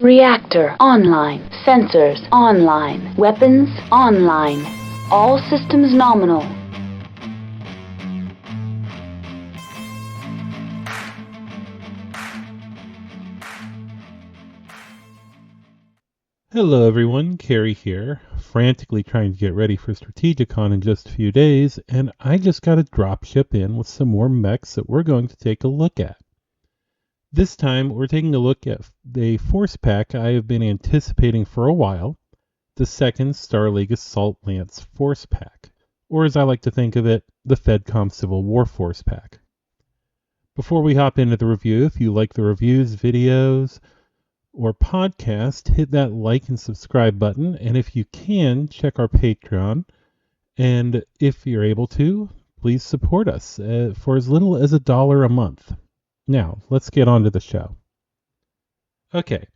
Reactor online. Sensors online. Weapons online. All systems nominal. Hello everyone, Carrie here, frantically trying to get ready for Strategicon in just a few days, and I just got a dropship in with some more mechs that we're going to take a look at. This time, we're taking a look at the force pack I have been anticipating for a while, the second Star League Assault Lance force pack, or as I like to think of it, the FedCom Civil War force pack. Before we hop into the review, if you like the reviews, videos, or podcast, hit that like and subscribe button, and if you can, check our Patreon, and if you're able to, please support us for as little as $1 a month. Now, let's get on to the show. Okay,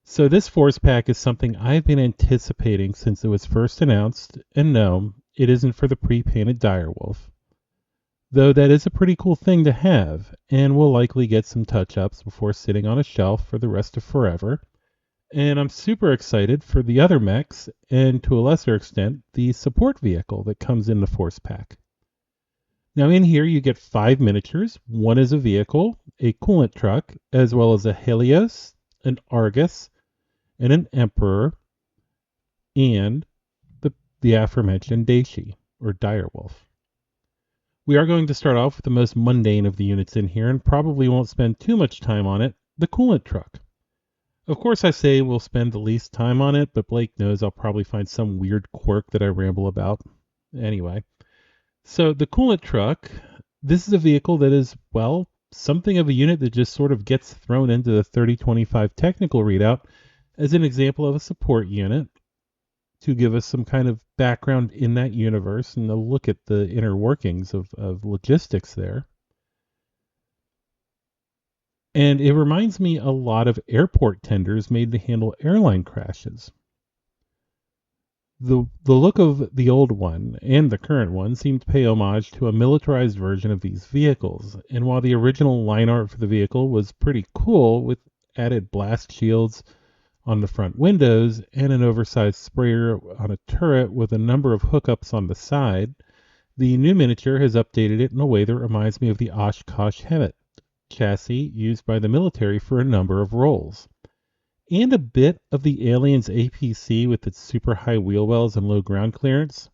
so this force pack is something I've been anticipating since it was first announced, and no, it isn't for the pre-painted Dire Wolf. Though that is a pretty cool thing to have, and will likely get some touch-ups before sitting on a shelf for the rest of forever. And I'm super excited for the other mechs, and to a lesser extent, the support vehicle that comes in the force pack. Now in here you get 5 miniatures. One is a vehicle, a Coolant Truck, as well as a Helios, an Argus, and an Emperor, and the aforementioned Daishi, or Dire Wolf. We are going to start off with the most mundane of the units in here and probably won't spend too much time on it, the Coolant Truck. Of course I say we'll spend the least time on it, but Blake knows I'll probably find some weird quirk that I ramble about. Anyway, so the Coolant Truck, this is a vehicle that is, well, something of a unit that just sort of gets thrown into the 3025 technical readout as an example of a support unit to give us some kind of background in that universe and a look at the inner workings of logistics there. And it reminds me a lot of airport tenders made to handle airline crashes. The look of the old one and the current one seem to pay homage to a militarized version of these vehicles, and while the original line art for the vehicle was pretty cool with added blast shields on the front windows and an oversized sprayer on a turret with a number of hookups on the side, the new miniature has updated it in a way that reminds me of the Oshkosh Hemet chassis used by the military for a number of roles, and a bit of the Aliens APC with its super high wheel wells and low ground clearance.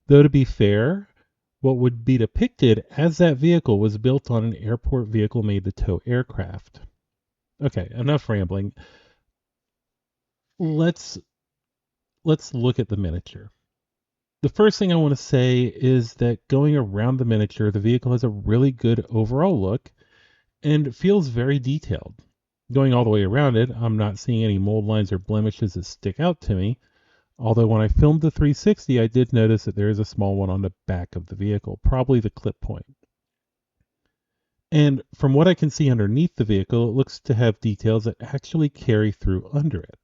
Though to be fair, what would be depicted as that vehicle was built on an airport vehicle made to tow aircraft. Okay, enough rambling. Let's look at the miniature. The first thing I want to say is that going around the miniature, the vehicle has a really good overall look and feels very detailed. Going all the way around it, I'm not seeing any mold lines or blemishes that stick out to me, although when I filmed the 360, I did notice that there is a small one on the back of the vehicle, probably the clip point. And from what I can see underneath the vehicle, it looks to have details that actually carry through under it.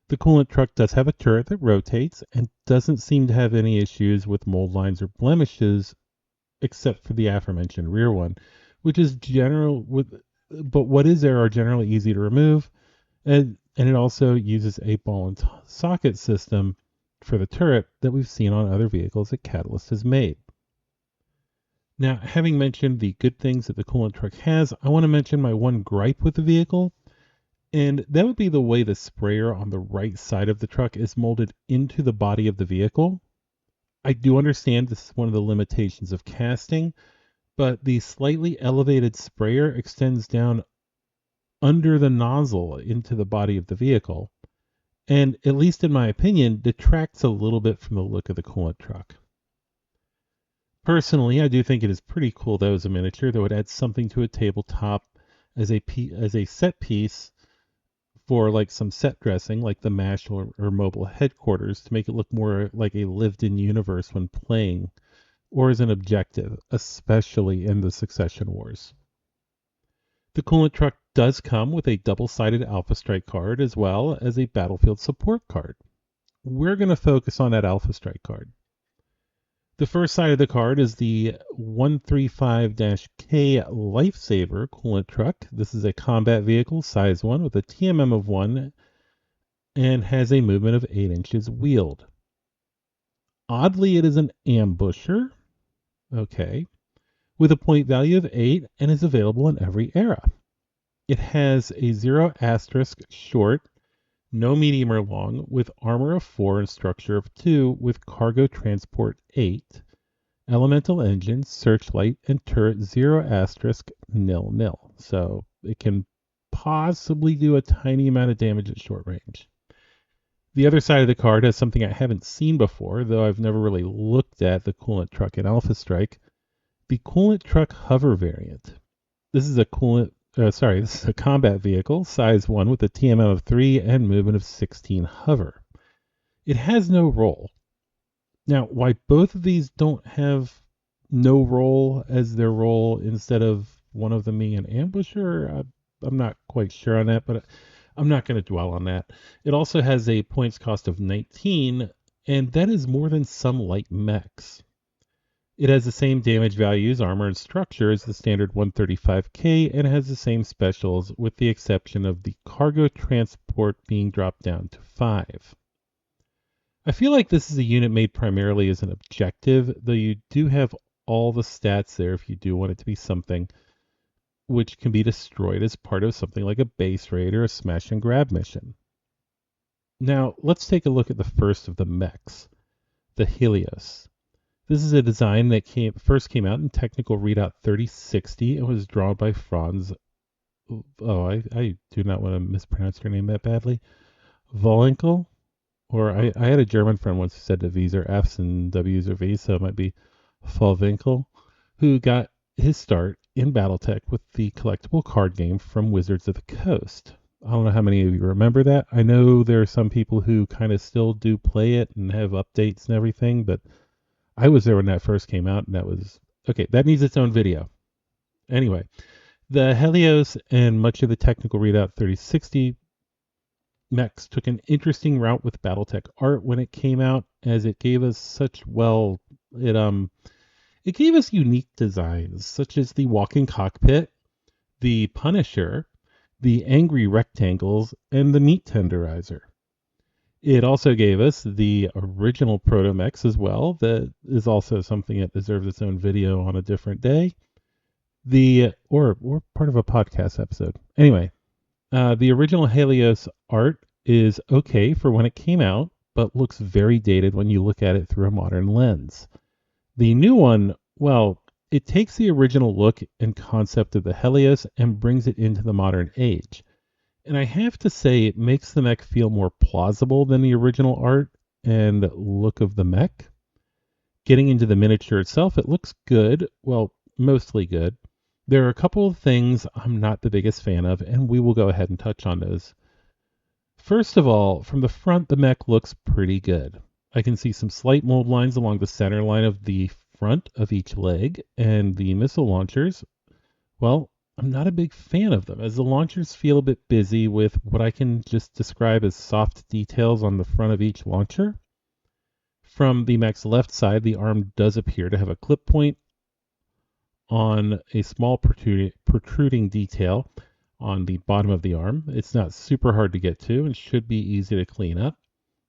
The Coolant Truck does have a turret that rotates and doesn't seem to have any issues with mold lines or blemishes, except for the aforementioned rear one, which is but what is there are generally easy to remove, and it also uses a ball and socket system for the turret that we've seen on other vehicles that Catalyst has made. Now, having mentioned the good things that the Coolant Truck has, I want to mention my one gripe with the vehicle, and that would be the way the sprayer on the right side of the truck is molded into the body of the vehicle. I do understand this is one of the limitations of casting, but the slightly elevated sprayer extends down under the nozzle into the body of the vehicle, and at least in my opinion, detracts a little bit from the look of the Coolant Truck. Personally, I do think it is pretty cool though as a miniature that would add something to a tabletop as a set piece for like some set dressing like the MASH or mobile headquarters to make it look more like a lived-in universe when playing, or as an objective, especially in the Succession Wars. The Coolant Truck does come with a double-sided Alpha Strike card as well as a Battlefield Support card. We're going to focus on that Alpha Strike card. The first side of the card is the 135-K Lifesaver Coolant Truck. This is a combat vehicle, size 1, with a TMM of 1 and has a movement of 8 inches wheeled. Oddly, it is an ambusher, okay, with a point value of 8 and is available in every era. It has a 0 asterisk short, no medium or long, with armor of 4 and structure of 2, with cargo transport 8, elemental engine, searchlight, and turret 0 asterisk nil nil. So it can possibly do a tiny amount of damage at short range. The other side of the card has something I haven't seen before, though I've never really looked at the Coolant Truck in Alpha Strike. The Coolant Truck Hover variant. This is a this is a combat vehicle, size 1 with a TMM of 3 and movement of 16 hover. It has no roll. Now, why both of these don't have no roll as their roll instead of one of them being an ambusher, I'm not quite sure on that, but I'm not going to dwell on that. It also has a points cost of 19, and that is more than some light mechs. It has the same damage values, armor, and structure as the standard 135K, and has the same specials with the exception of the cargo transport being dropped down to 5. I feel like this is a unit made primarily as an objective, though you do have all the stats there if you do want it to be something which can be destroyed as part of something like a base raid or a smash and grab mission. Now, let's take a look at the first of the mechs, the Helios. This is a design that first came out in Technical Readout 3060 and was drawn by Franz. I do not want to mispronounce your name that badly. Volinkel? Or I had a German friend once who said that V's are F's and W's are V's, so it might be Vollwinkel, who got his start in BattleTech with the collectible card game from Wizards of the Coast. I don't know how many of you remember that. I know there are some people who kind of still do play it and have updates and everything, but I was there when that first came out, and that was... Okay, that needs its own video. Anyway, the Helios and much of the Technical Readout 3060 mechs took an interesting route with BattleTech art when it came out, as it gave us it gave us unique designs, such as the walking cockpit, the Punisher, the angry rectangles, and the meat tenderizer. It also gave us the original Proto-Mechs as well. That is also something that deserves its own video on a different day. Or part of a podcast episode. Anyway, the original Helios art is okay for when it came out, but looks very dated when you look at it through a modern lens. The new one, well, it takes the original look and concept of the Helios and brings it into the modern age. And I have to say, it makes the mech feel more plausible than the original art and look of the mech. Getting into the miniature itself, it looks good. Well, mostly good. There are a couple of things I'm not the biggest fan of, and we will go ahead and touch on those. First of all, from the front, the mech looks pretty good. I can see some slight mold lines along the center line of the front of each leg, and the missile launchers, well, I'm not a big fan of them, as the launchers feel a bit busy with what I can just describe as soft details on the front of each launcher. From the mech's left side, the arm does appear to have a clip point on a small protruding detail on the bottom of the arm. It's not super hard to get to and should be easy to clean up.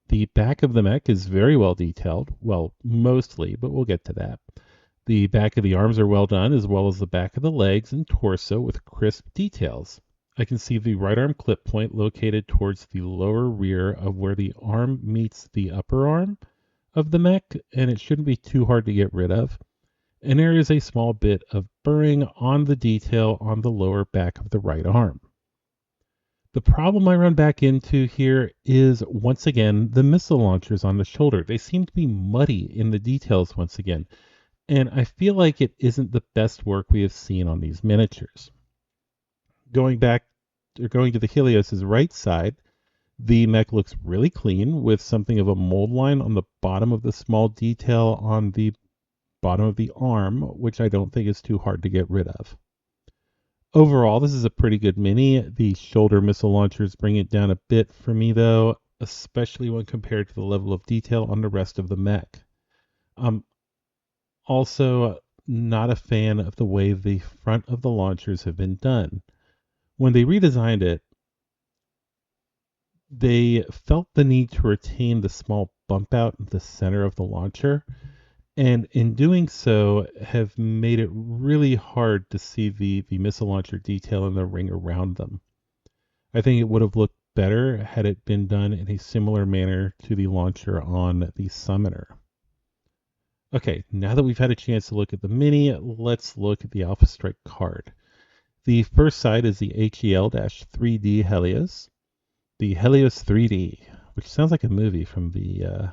The back of the mech is very well detailed, well, mostly, but we'll get to that. The back of the arms are well done, as well as the back of the legs and torso with crisp details. I can see the right arm clip point located towards the lower rear of where the arm meets the upper arm of the mech, and it shouldn't be too hard to get rid of. And there is a small bit of burring on the detail on the lower back of the right arm. The problem I run back into here is, once again, the missile launchers on the shoulder. They seem to be muddy in the details once again, and I feel like it isn't the best work we have seen on these miniatures. Going to the Helios' right side, the mech looks really clean with something of a mold line on the bottom of the small detail on the bottom of the arm, which I don't think is too hard to get rid of. Overall, this is a pretty good mini. The shoulder missile launchers bring it down a bit for me, though, especially when compared to the level of detail on the rest of the mech. Also, not a fan of the way the front of the launchers have been done. When they redesigned it, they felt the need to retain the small bump out in the center of the launcher, and in doing so have made it really hard to see the missile launcher detail in the ring around them. I think it would have looked better had it been done in a similar manner to the launcher on the Summoner. Okay, now that we've had a chance to look at the Mini, let's look at the Alpha Strike card. The first side is the HEL-3D Helios. The Helios 3D, which sounds like a movie from the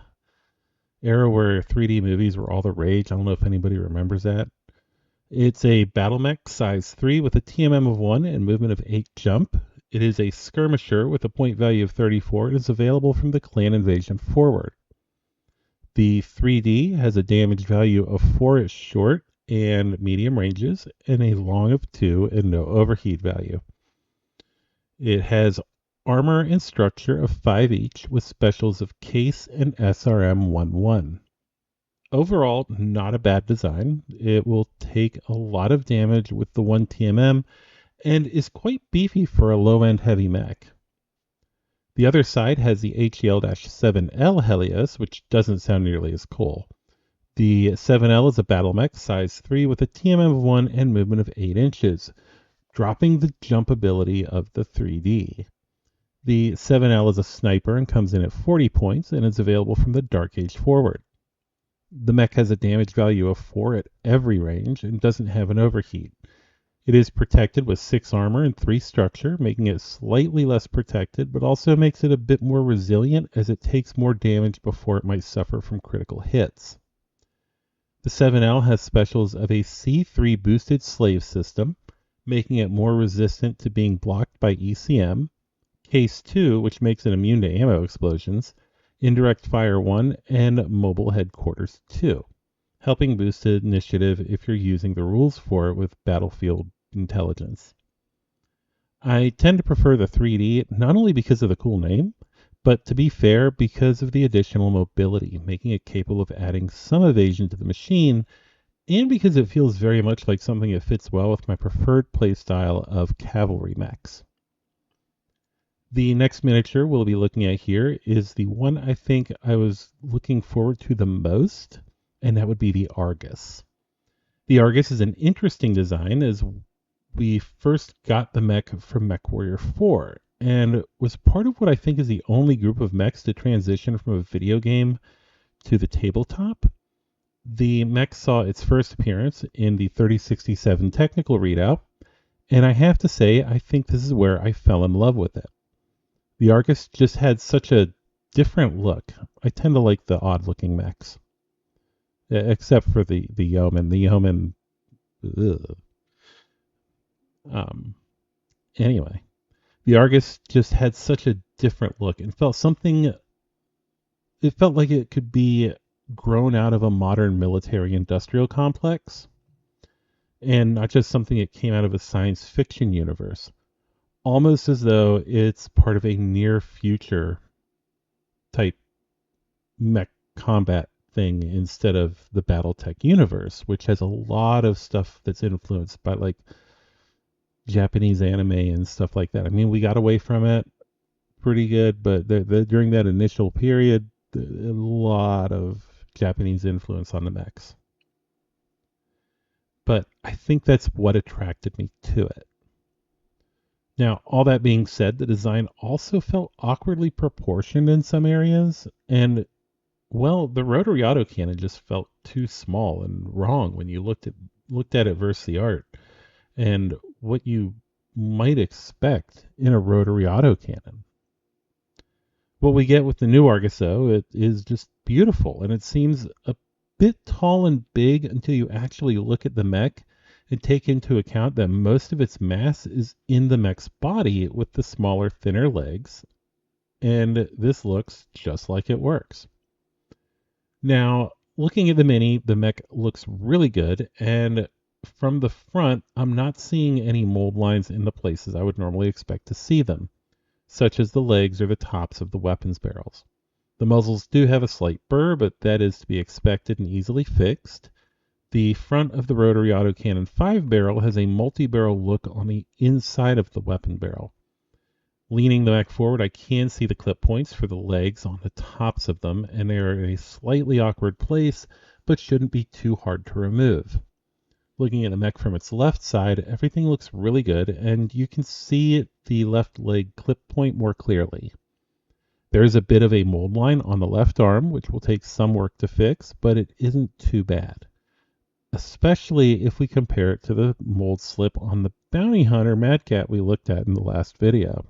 era where 3D movies were all the rage. I don't know if anybody remembers that. It's a battle mech size 3 with a TMM of 1 and movement of 8 jump. It is a skirmisher with a point value of 34 and is available from the clan invasion forward. The 3D has a damage value of 4 at short and medium ranges and a long of 2 and no overheat value. It has armor and structure of 5 each with specials of case and SRM 1-1. Overall, not a bad design. It will take a lot of damage with the 1 TMM and is quite beefy for a low-end heavy mech. The other side has the HEL-7L Helios, which doesn't sound nearly as cool. The 7L is a battle mech size 3 with a TMM of 1 and movement of 8 inches, dropping the jump ability of the 3D. The 7L is a sniper and comes in at 40 points and is available from the Dark Age forward. The mech has a damage value of 4 at every range and doesn't have an overheat. It is protected with 6 armor and 3 structure, making it slightly less protected, but also makes it a bit more resilient as it takes more damage before it might suffer from critical hits. The 7L has specials of a C3 boosted slave system, making it more resistant to being blocked by ECM, Case 2, which makes it immune to ammo explosions, Indirect Fire 1, and Mobile Headquarters 2. Helping boost initiative if you're using the rules for it with battlefield intelligence. I tend to prefer the 3D not only because of the cool name, but to be fair, because of the additional mobility, making it capable of adding some evasion to the machine, and because it feels very much like something that fits well with my preferred playstyle of cavalry mechs. The next miniature we'll be looking at here is the one I think I was looking forward to the most, and that would be the Argus. The Argus is an interesting design as we first got the mech from Mechwarrior 4 and was part of what I think is the only group of mechs to transition from a video game to the tabletop. The mech saw its first appearance in the 3067 technical readout, and I have to say I think this is where I fell in love with it. The Argus just had such a different look. I tend to like the odd-looking mechs. Except for the Yeoman. The Yeoman... Anyway. The Argus just had such a different look and felt something... It felt like it could be grown out of a modern military-industrial complex. And not just something that came out of a science fiction universe. Almost as though it's part of a near-future type mech combat thing instead of the BattleTech universe, which has a lot of stuff that's influenced by like Japanese anime and stuff like that. I mean, we got away from it pretty good, but during that initial period, a lot of Japanese influence on the mechs. But I think that's what attracted me to it. Now, all that being said, the design also felt awkwardly proportioned in some areas, and well, the rotary autocannon just felt too small and wrong when you looked at it versus the art, and what you might expect in a rotary autocannon. What we get with the new Argus, though, it is just beautiful, and it seems a bit tall and big until you actually look at the mech and take into account that most of its mass is in the mech's body with the smaller, thinner legs, and this looks just like it works. Now, looking at the Mini, the mech looks really good, and from the front, I'm not seeing any mold lines in the places I would normally expect to see them, such as the legs or the tops of the weapons barrels. The muzzles do have a slight burr, but that is to be expected and easily fixed. The front of the rotary autocannon 5-barrel has a multi-barrel look on the inside of the weapon barrel. Leaning the mech forward, I can see the clip points for the legs on the tops of them, and they are in a slightly awkward place, but shouldn't be too hard to remove. Looking at the mech from its left side, everything looks really good, and you can see the left leg clip point more clearly. There is a bit of a mold line on the left arm, which will take some work to fix, but it isn't too bad, especially if we compare it to the mold slip on the Bounty Hunter Mad Cat we looked at in the last video.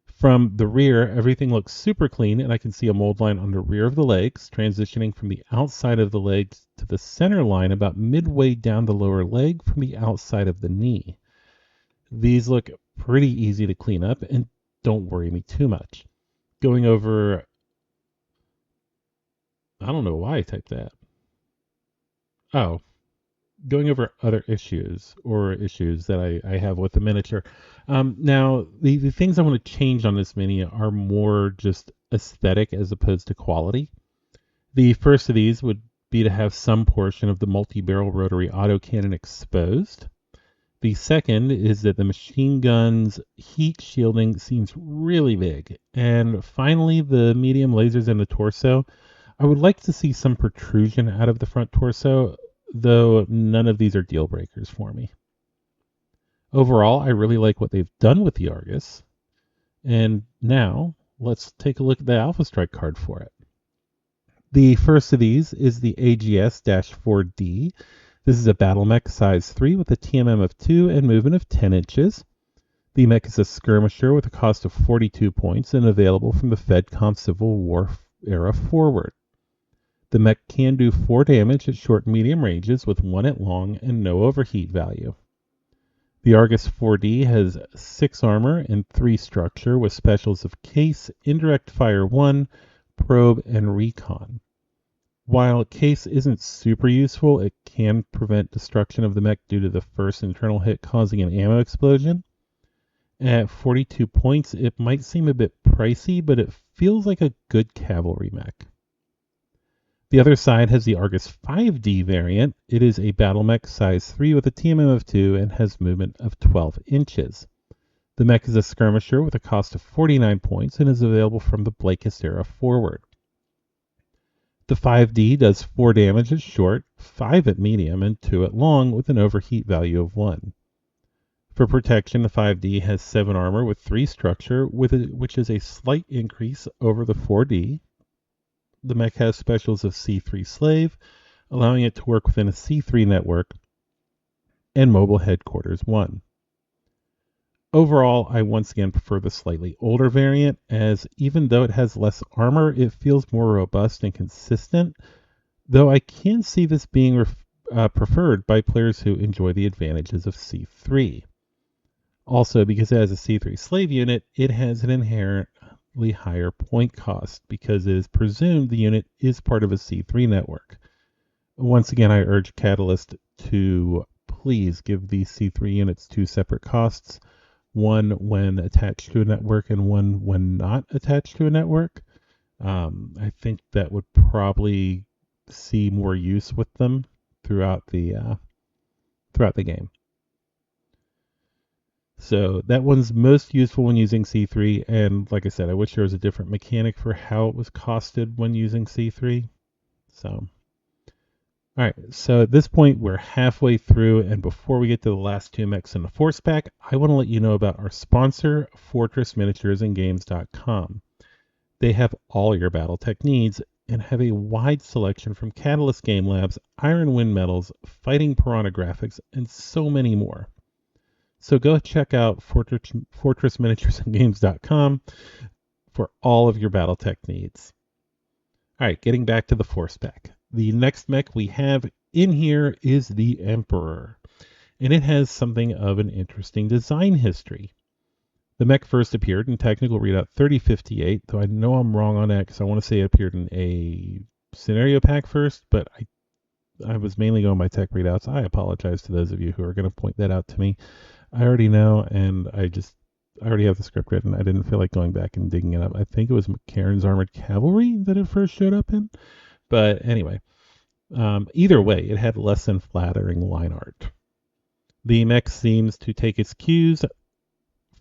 From the rear, everything looks super clean, and I can see a mold line on the rear of the legs, transitioning from the outside of the legs to the center line about midway down the lower leg from the outside of the knee. These look pretty easy to clean up and don't worry me too much. Going over, I don't know why I typed that. Oh, going over other issues that I have with the miniature. Now, the things I want to change on this mini are more just aesthetic as opposed to quality. The first of these would be to have some portion of the multi-barrel rotary autocannon exposed. The second is that the machine gun's heat shielding seems really big. And finally, the medium lasers in the torso. I would like to see some protrusion out of the front torso, though none of these are deal breakers for me. Overall, I really like what they've done with the Argus. And now, let's take a look at the Alpha Strike card for it. The first of these is the AGS-4D. This is a battle mech size 3 with a TMM of 2 and movement of 10 inches. The mech is a skirmisher with a cost of 42 points and available from the FedCom Civil War era forward. The mech can do 4 damage at short and medium ranges with 1 at long and no overheat value. The Argus 4D has 6 armor and 3 structure with specials of Case, Indirect Fire 1, Probe, and Recon. While Case isn't super useful, it can prevent destruction of the mech due to the first internal hit causing an ammo explosion. At 42 points, it might seem a bit pricey, but it feels like a good cavalry mech. The other side has the Argus 5D variant. It is a battle mech size 3 with a TMM of 2 and has movement of 12 inches. The mech is a skirmisher with a cost of 49 points and is available from the Blakist era forward. The 5D does 4 damage at short, 5 at medium, and 2 at long with an overheat value of 1. For protection, the 5D has 7 armor with 3 structure, which is a slight increase over the 4D. The mech has specials of C3 Slave, allowing it to work within a C3 network, and Mobile Headquarters 1. Overall, I once again prefer the slightly older variant, as even though it has less armor, it feels more robust and consistent, though I can see this being preferred by players who enjoy the advantages of C3. Also, because it has a C3 Slave unit, it has an inherently higher point cost, because it is presumed the unit is part of a C3 network. Once again, I urge Catalyst to please give these C3 units 2 separate costs, one when attached to a network and one when not attached to a network. I think that would probably see more use with them throughout the game. So that one's most useful when using C3, and like I said, I wish there was a different mechanic for how it was costed when using C3. So, alright, so at this point we're halfway through, and before we get to the last 2 mechs in the Force Pack, I want to let you know about our sponsor, FortressMiniaturesandGames.com. They have all your BattleTech needs and have a wide selection from Catalyst Game Labs, Iron Wind Metals, Fighting Piranha Graphics, and so many more. So go check out FortressMiniaturesandGames.com for all of your BattleTech needs. Alright, getting back to the Force Pack. The next mech we have in here is the Emperor, and it has something of an interesting design history. The mech first appeared in Technical Readout 3058, though I know I'm wrong on that because I want to say it appeared in a scenario pack first, but I was mainly going by Tech Readouts. I apologize to those of you who are going to point that out to me. I already know, and I already have the script written. I didn't feel like going back and digging it up. I think it was McCarran's Armored Cavalry that it first showed up in. But anyway, Either way, it had less than flattering line art. The mech seems to take its cues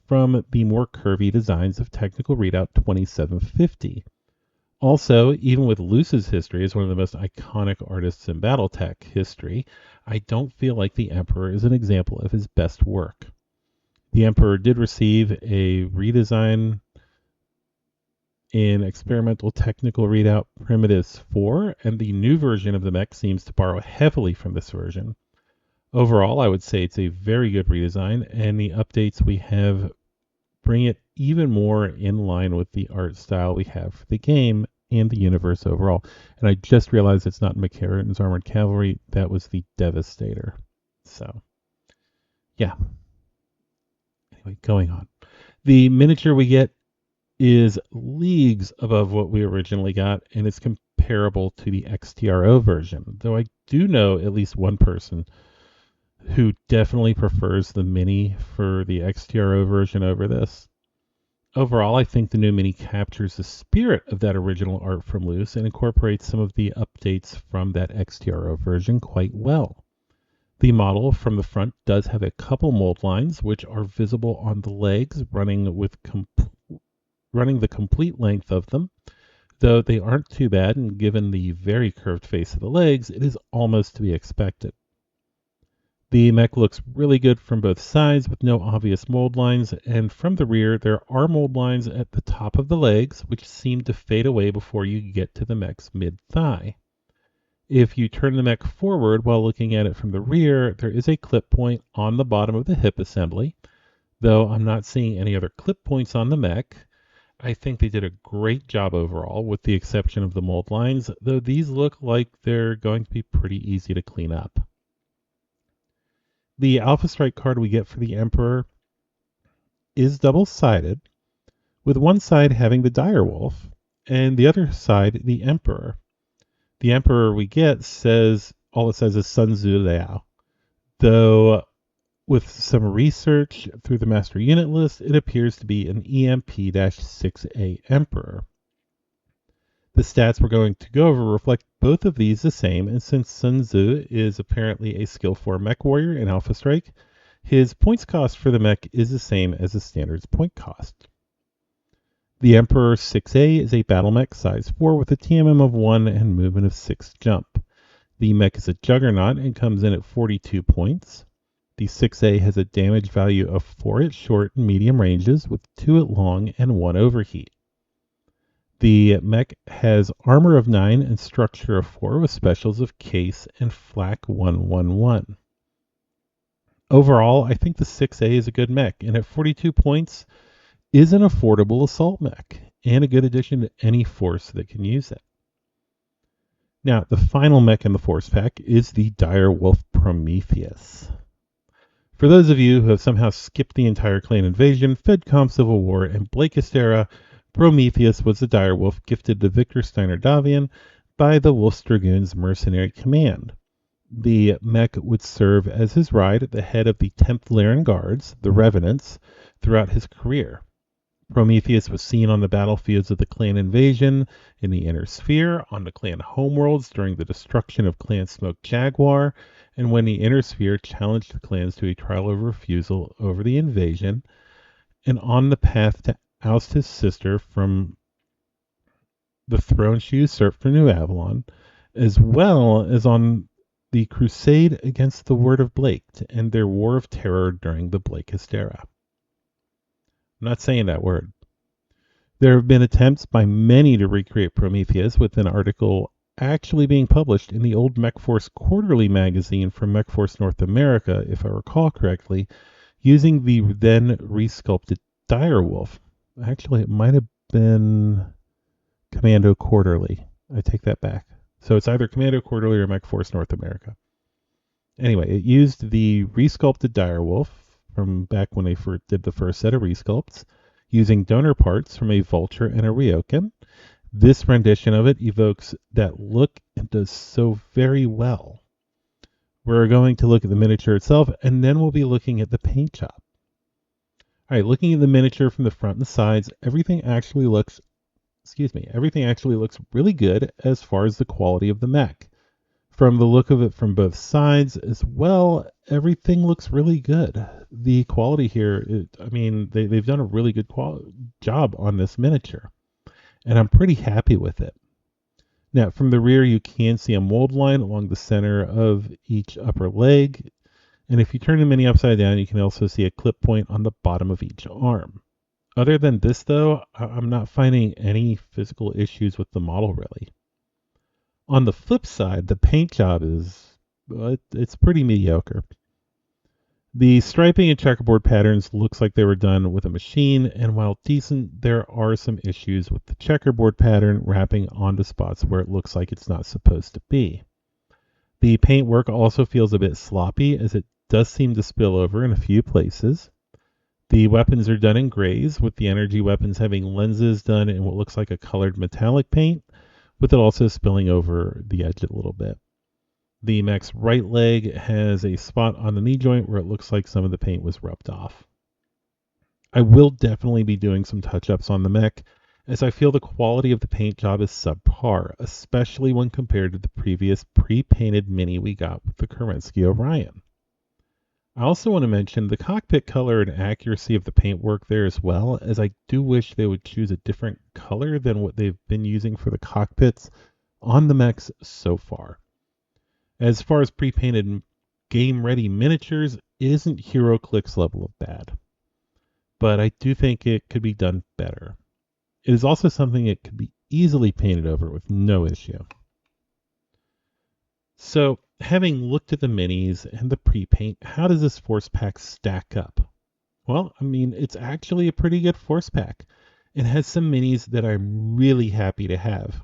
from the more curvy designs of Technical Readout 2750. Also, even with Luce's history as one of the most iconic artists in BattleTech history, I don't feel like the Emperor is an example of his best work. The Emperor did receive a redesign in Experimental Technical Readout Prometheus 4, and the new version of the mech seems to borrow heavily from this version. Overall, I would say it's a very good redesign, and the updates we have bring it even more in line with the art style we have for the game and the universe overall. And I just realized it's not Mechwarrion's Armored Cavalry. That was the Devastator. So, yeah. Anyway, going on. The miniature we get is leagues above what we originally got, and it's comparable to the XTRO version. Though I do know at least one person who definitely prefers the mini for the XTRO version over this. Overall, I think the new mini captures the spirit of that original art from Luce and incorporates some of the updates from that XTRO version quite well. The model from the front does have a couple mold lines, which are visible on the legs, running the complete length of them. Though they aren't too bad, and given the very curved face of the legs, it is almost to be expected. The mech looks really good from both sides with no obvious mold lines, and from the rear there are mold lines at the top of the legs which seem to fade away before you get to the mech's mid-thigh. If you turn the mech forward while looking at it from the rear, there is a clip point on the bottom of the hip assembly, though I'm not seeing any other clip points on the mech. I think they did a great job overall, with the exception of the mold lines, though these look like they're going to be pretty easy to clean up. The Alpha Strike card we get for the Emperor is double-sided, with one side having the Dire Wolf, and the other side the Emperor. The Emperor we get all it says is Sun Tzu Liao, though with some research through the Master Unit list, it appears to be an EMP-6A Emperor. The stats we're going to go over reflect both of these the same, and since Sun Tzu is apparently a skill 4 Mechwarrior in Alpha Strike, his points cost for the mech is the same as the standard's point cost. The Emperor 6A is a battle mech size 4 with a TMM of 1 and movement of 6 jump. The mech is a juggernaut and comes in at 42 points. The 6A has a damage value of 4 at short and medium ranges, with 2 at long and 1 overheat. The mech has armor of 9 and structure of 4 with specials of case and flak 111. Overall, I think the 6A is a good mech, and at 42 points is an affordable assault mech and a good addition to any force that can use it. Now, the final mech in the force pack is the Dire Wolf Prometheus. For those of you who have somehow skipped the entire clan invasion, FedCom Civil War, and Blakist era, Prometheus was the Dire Wolf gifted to Victor Steiner Davion by the Wolf's Dragoons Mercenary Command. The mech would serve as his ride at the head of the 10th Laren Guards, the Revenants, throughout his career. Prometheus was seen on the battlefields of the clan invasion, in the Inner Sphere, on the clan homeworlds during the destruction of Clan Smoke Jaguar, and when the Inner Sphere challenged the clans to a trial of refusal over the invasion, and on the path to oust his sister from the throne she usurped for New Avalon, as well as on the crusade against the Word of Blake and their war of terror during the Blakist era. I'm not saying that word. There have been attempts by many to recreate Prometheus, with an article actually being published in the old MechForce Quarterly magazine from MechForce North America, if I recall correctly, using the then resculpted Dire Wolf. Actually, it might have been Commando Quarterly. I take that back. So it's either Commando Quarterly or MechForce North America. Anyway, it used the resculpted Dire Wolf from back when they did the first set of resculpts, using donor parts from a Vulture and a Ryokan. This rendition of it evokes that look and does so very well. We're going to look at the miniature itself, and then we'll be looking at the paint job. All right, looking at the miniature from the front and the sides, everything actually looks really good as far as the quality of the mech. From the look of it from both sides as well, everything looks really good. The quality here, they've done a really good job on this miniature, and I'm pretty happy with it. Now, from the rear, you can see a mold line along the center of each upper leg, and if you turn the mini upside down, you can also see a clip point on the bottom of each arm. Other than this, though, I'm not finding any physical issues with the model, really. On the flip side, the paint job it's pretty mediocre. The striping and checkerboard patterns looks like they were done with a machine, and while decent, there are some issues with the checkerboard pattern wrapping onto spots where it looks like it's not supposed to be. The paint work also feels a bit sloppy, as it does seem to spill over in a few places. The weapons are done in grays, with the energy weapons having lenses done in what looks like a colored metallic paint, with it also spilling over the edge a little bit. The mech's right leg has a spot on the knee joint where it looks like some of the paint was rubbed off. I will definitely be doing some touch-ups on the mech, as I feel the quality of the paint job is subpar, especially when compared to the previous pre-painted mini we got with the Kerensky Orion. I also want to mention the cockpit color and accuracy of the paintwork there as well, as I do wish they would choose a different color than what they've been using for the cockpits on the mechs so far. As far as pre-painted game-ready miniatures, it isn't HeroClix level of bad, but I do think it could be done better. It is also something that could be easily painted over with no issue. So, having looked at the minis and the pre-paint, how does this force pack stack up? Well, it's actually a pretty good force pack. It has some minis that I'm really happy to have.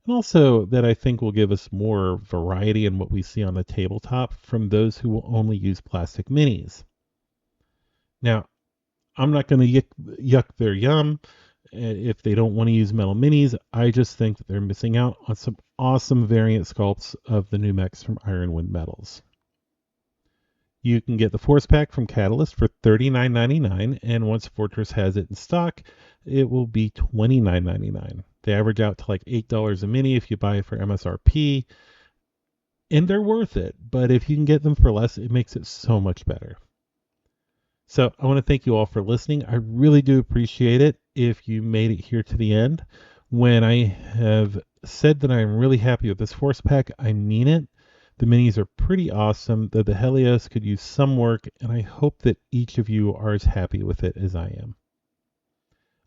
And also that I think will give us more variety in what we see on the tabletop from those who will only use plastic minis. Now, I'm not going to yuck their yum if they don't want to use metal minis. I just think that they're missing out on some awesome variant sculpts of the new mechs from Ironwind Metals. You can get the Force Pack from Catalyst for $39.99, and once Fortress has it in stock, it will be $29.99. They average out to like $8 a mini if you buy it for MSRP, and they're worth it, but if you can get them for less, it makes it so much better. So I want to thank you all for listening. I really do appreciate it if you made it here to the end. When I have said that I'm really happy with this Force Pack, I mean it. The minis are pretty awesome, though the Helios could use some work, and I hope that each of you are as happy with it as I am.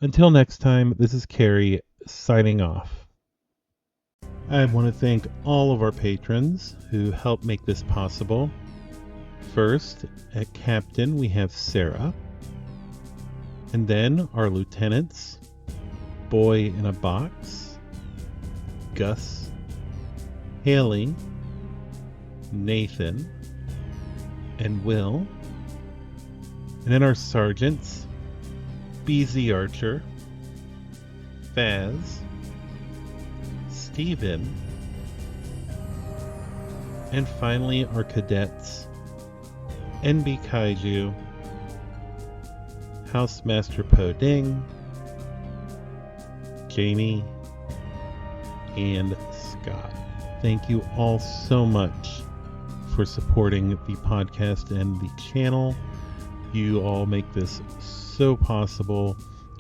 Until next time, this is Carrie signing off. I want to thank all of our patrons who help make this possible. First, at Captain, we have Sarah. And then our lieutenants, Boy in a Box, Gus, Haley, Nathan, and Will. And then our sergeants, BZ Archer, Faz, Steven, and finally our cadets, NB Kaiju, Housemaster Poding, Jamie, and Scott. Thank you all so much for supporting the podcast and the channel. You all make this so possible.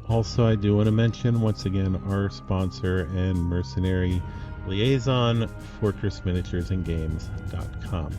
Also, I do want to mention once again our sponsor and mercenary liaison, FortressMiniaturesAndGames.com.